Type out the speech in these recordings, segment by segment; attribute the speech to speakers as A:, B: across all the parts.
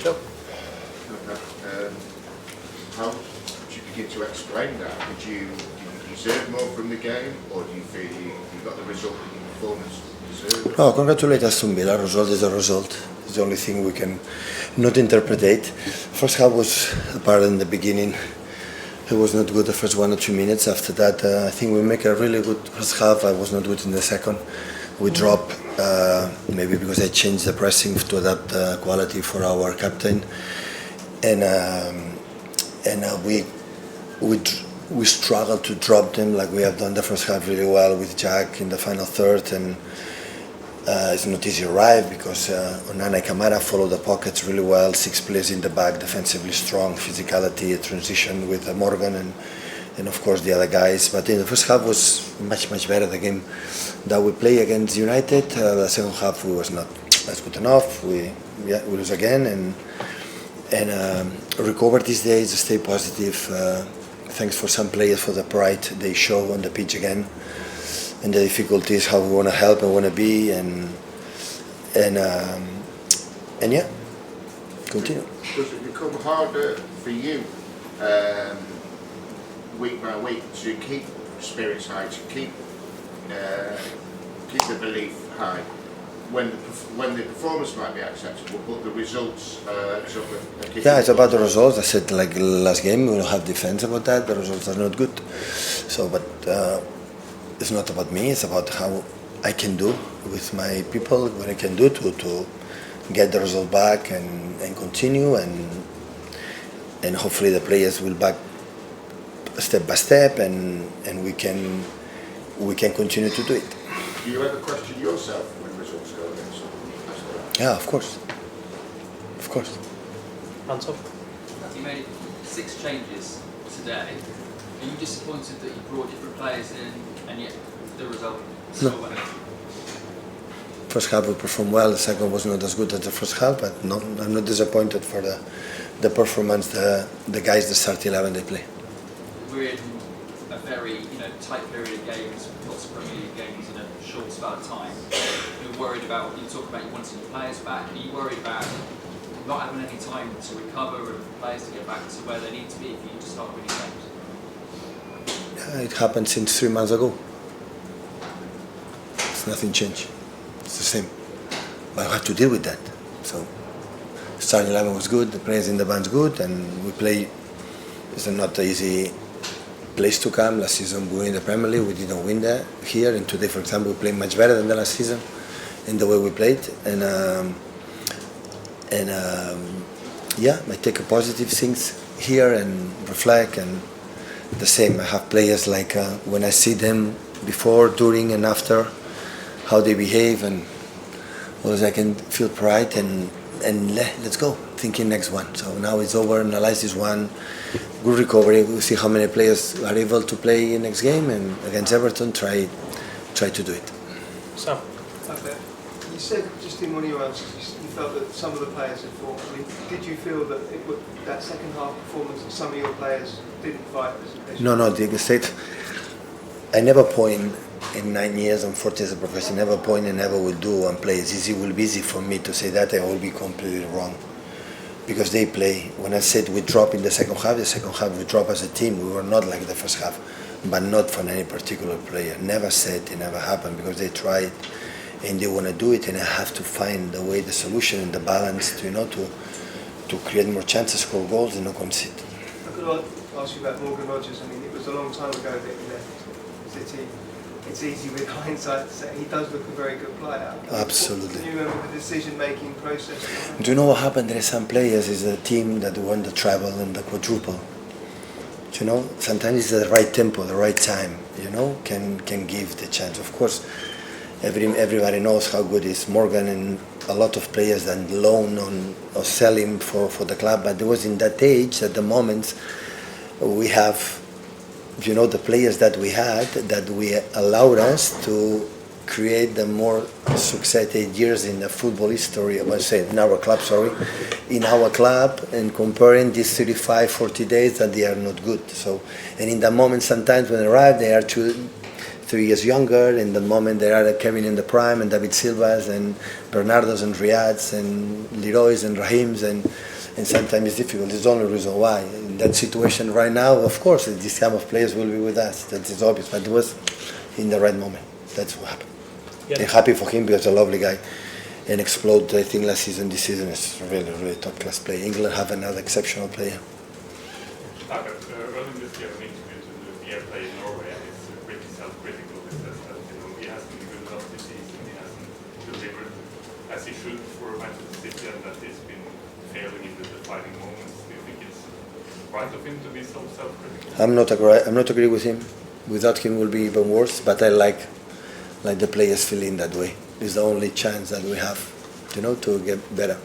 A: Phil?
B: How do you begin to explain that? Did you deserve more from the game, or do you feel you got the result that your performance deserved?
C: No, congratulate Aston Villa. Result is a result. It's the only thing we can not interpret. First half was apart in the beginning. It was not good the first 1 or 2 minutes. After that, I think we make a really good first half. I was not good in the second. We drop maybe because I changed the pressing to adapt the quality for our captain, and we struggled to drop them like we have done the first half really well with Jack in the final third, and it's not easy to arrive because Onana Kamara follow the pockets really well, 6 players in the back, defensively strong, physicality, transition with Morgan and of course the other guys. But in the first half was much better the game that we play against United. The second half we was not as good enough. We lose again and recover these days, stay positive. Thanks for some players for the pride they show on the pitch again, and the difficulties how we want to help and want to be and yeah, continue.
B: Does it become harder for you week by week to keep spirits high, to keep the belief high when the performance might be acceptable, but the results sort of
C: yeah, it's about the results. I said like last game we don't have defense about that. The results are not good. So, but it's not about me. It's about how I can do with my people, what I can do to get the result back and continue and hopefully the players will back step by step and we can continue to do it.
B: Do you ever question yourself when results go against you?
C: Yeah, of course.
A: Anton?
D: You made 6 changes today. Are you disappointed that you brought different players in and yet the result still went?
C: First half we performed well. The second was not as good as the first half, but no, I'm not disappointed for the performance. The guys, the start 11 they play.
D: We're in a very tight period of games, lots of Premier League games in a short spell of time. You're worried about, you talk about you wanting your players back. Are you worried about not having any time to recover and players to get back to where they need to be if you just start winning games?
C: Yeah, it happened since 3 months ago. It's nothing changed. It's the same. But I have to deal with that. So, starting 11 was good, the players in the band's good, and we play. It's not an easy place to come. Last season we were in the Premier League, we didn't win that here, and today, for example, we played much better than the last season in the way we played. Yeah, I take a positive things here and reflect, and the same. I have players like when I see them before, during, and after, how they behave, and always I can feel pride and let's go, thinking next one. So now it's over, analyze this one, good recovery, we'll see how many players are able to play in next game, and against Everton try to do it.
A: Sam?
E: Okay. You said just in one of your answers you felt that some of the players had fought. I mean, did you feel that that second half performance that some of your players didn't fight as
C: No, the state. I never point in 9 years and 40 as a professional, never point and never will do and play. It will be easy for me to say that. I will be completely wrong because they play. When I said we drop in the second half we drop as a team. We were not like the first half, but not for any particular player. Never said it never happened because they tried and they want to do it, and I have to find the way, the solution and the balance to create more chances, score goals and not concede.
E: I could ask you about Morgan Rogers. I mean, it was a long time ago that he left City. It's easy with hindsight to say he does look a very good player.
C: Absolutely.
E: Can you remember the decision-making process?
C: Do you know what happened? There are some players, is a team that won the treble and the quadruple. You know, sometimes it's the right tempo, the right time, can give the chance. Of course, everybody knows how good is Morgan, and a lot of players that loan on or sell him for the club, but it was in that age, at the moment, we have the players that we had, that we allowed us to create the more successful years in the football history, in our club, and comparing these 35, 40 days that they are not good. So, and in that moment, sometimes when they arrive, they are 2-3 years younger. In the moment, they are Kevin in the prime, and David Silvas, and Bernardo's, and Riyad's, and Leroy's, and Raheem's, and and sometimes it's difficult. It's the only reason why. In that situation right now, of course, this kind of players will be with us. That is obvious, but it was in the right moment. That's what happened.
A: Yeah.
C: I'm happy for him because he's a lovely guy. And explode, I think last season, this season is really, really top class player. England have another exceptional player.
F: Earlier this year, an interview to the airplay in Norway, and he's pretty self-critical. He says that he hasn't been good enough this season, he hasn't delivered as he should for Manchester City, and that he's been failing in the defining moments. Do you think it's right of him to be so self-critical?
C: I'm not agree with him. Without him, it will be even worse. But I like the players feeling that way. It's the only chance that we have, to get better.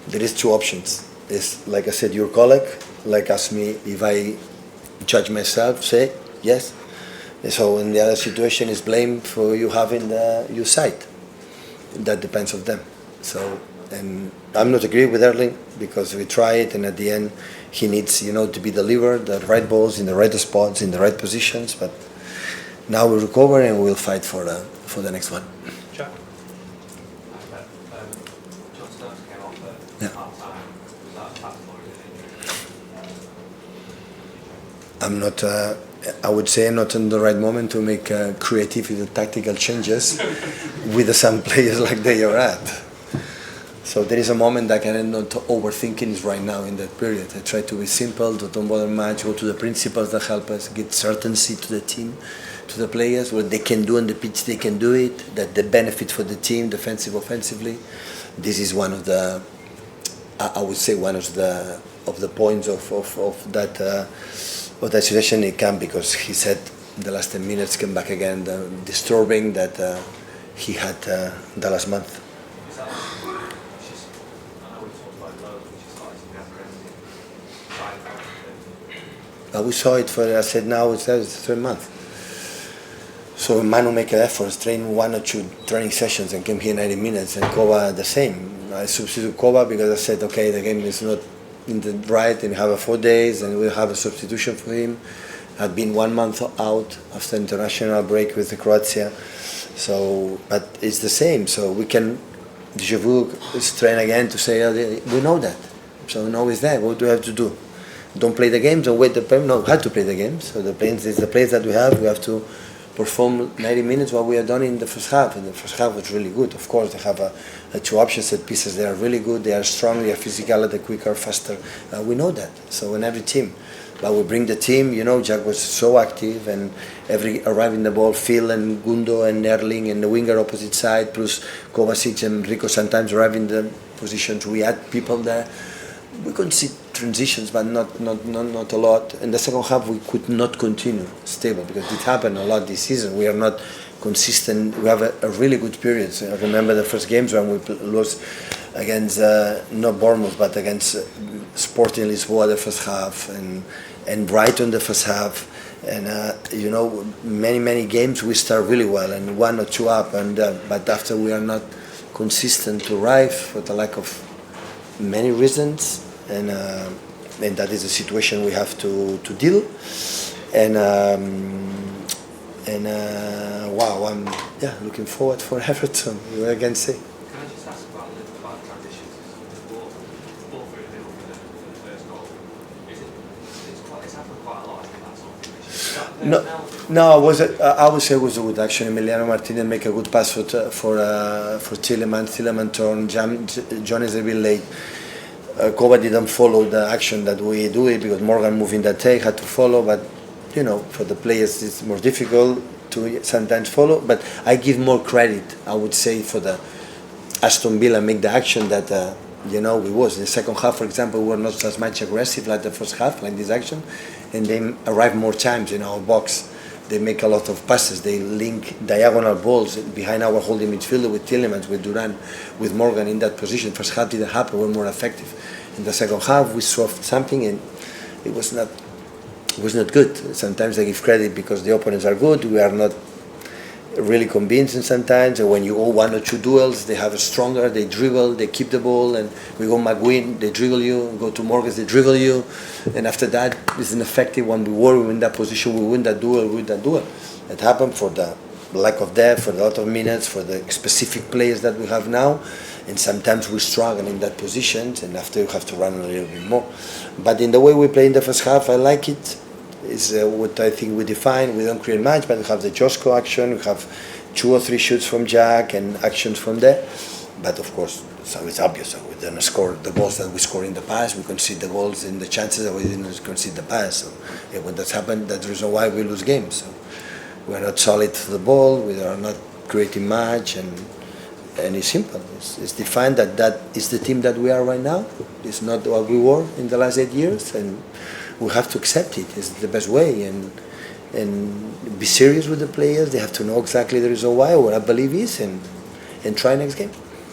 C: There is two options. It's like I said, your colleague, ask me if I judge myself, say yes. So in the other situation is blame for you having your side. That depends on them. So, and I'm not agree with Erling because we try it, and at the end he needs, to be delivered the right balls in the right spots in the right positions. But now we recover and we'll fight for the next one.
A: Jack?
G: John Stones came off at
C: Yeah.
G: half-time. Was that a platform or an injury?
C: I'm not. I would say not in the right moment to make creative tactical changes with some players like they are at. So there is a moment that I am not overthinking right now in that period. I try to be simple, to don't bother much, go to the principles that help us, get certainty to the team, to the players, what they can do on the pitch, they can do it, that the benefit for the team, defensive, offensively. This is one of the, I would say one of the points of that situation he came because he said the last 10 minutes came back again, disturbing that he had the last month.
G: Is that which is, I know we talked about loads, which is like some aggressive side effect.
C: We saw it for, I said now it's the third month. So Manu make an effort, train 1 or 2 training sessions and came here 90 minutes, and Kova the same. I substitute Kova because I said, okay, the game is not in the right, and have 4 days, and we'll have a substitution for him. Had been 1 month out after international break with Croatia, so but it's the same. So we can, deja vu, train again to say we know that. So now it's there. What do we have to do? Don't play the games and wait the time. No, we have to play the games. So the plans is the place that we have. We have to perform 90 minutes what we have done in the first half, and the first half was really good. Of course, they have a 2 options set pieces. They are really good. They are strong. They are physical. They're quicker, faster. We know that. So in every team, but we bring the team. Jack was so active, and every arriving the ball, Phil and Gundo and Erling and the winger opposite side, plus Kovacic and Rico sometimes arriving the positions. We had people there. We could see transitions, but not a lot. In the second half, we could not continue stable because it happened a lot this season. We are not consistent. We have a really good period. So I remember the first games when we lost against not Bournemouth, but against Sporting Lisboa the first half, and Brighton the first half, and many games we start really well and 1 or 2 up, and but after we are not consistent to arrive for the lack of many reasons. And that is a situation we have to deal. And wow, I'm looking forward for Everton. What I can say.
G: Can I just ask about transitions? The ball through the middle for the first goal. It's happened quite a lot, I think, that sort of finish.
C: I would say it was a good action. Emiliano Martinez make a good pass for Tielemans. Tielemans turned. John is a bit late. Kova didn't follow the action that we do it because Morgan moving that take had to follow, but for the players it's more difficult to sometimes follow. But I give more credit, I would say, for the Aston Villa make the action that we was. In the second half, for example, we were not as much aggressive like the first half, like this action, and they arrive more times in our box. They make a lot of passes. They link diagonal balls behind our holding midfielder with Tielemans, with Duran, with Morgan in that position. First half didn't happen. We were more effective. In the second half, we saw something, and it was not good. Sometimes I give credit because the opponents are good. We are not really convincing sometimes. And when you go 1 or 2 duels, they have a stronger. They dribble. They keep the ball, and we go McGuinn. They dribble you. We go to Morgan. They dribble you. And after that, it's ineffective. When we were in that position, we win that duel. It happened for the lack of depth, for a lot of minutes, for the specific players that we have now. and sometimes we struggle in that position, and after you have to run a little bit more. But in the way we play in the first half, I like it. It's what I think we define. We don't create much, but we have the Josko action, we have 2 or 3 shoots from Jack and actions from there. But of course, so it's obvious. So we didn't score the goals that we scored in the past. We concede the goals in the chances that we didn't concede the pass. So when that's happened, that's the reason why we lose games. So we're not solid to the ball. We are not creating much, and it's simple. It's defined that is the team that we are right now. It's not what we were in the last 8 years, and we have to accept it. It's the best way, and be serious with the players. They have to know exactly the reason why, what I believe is, and try next game.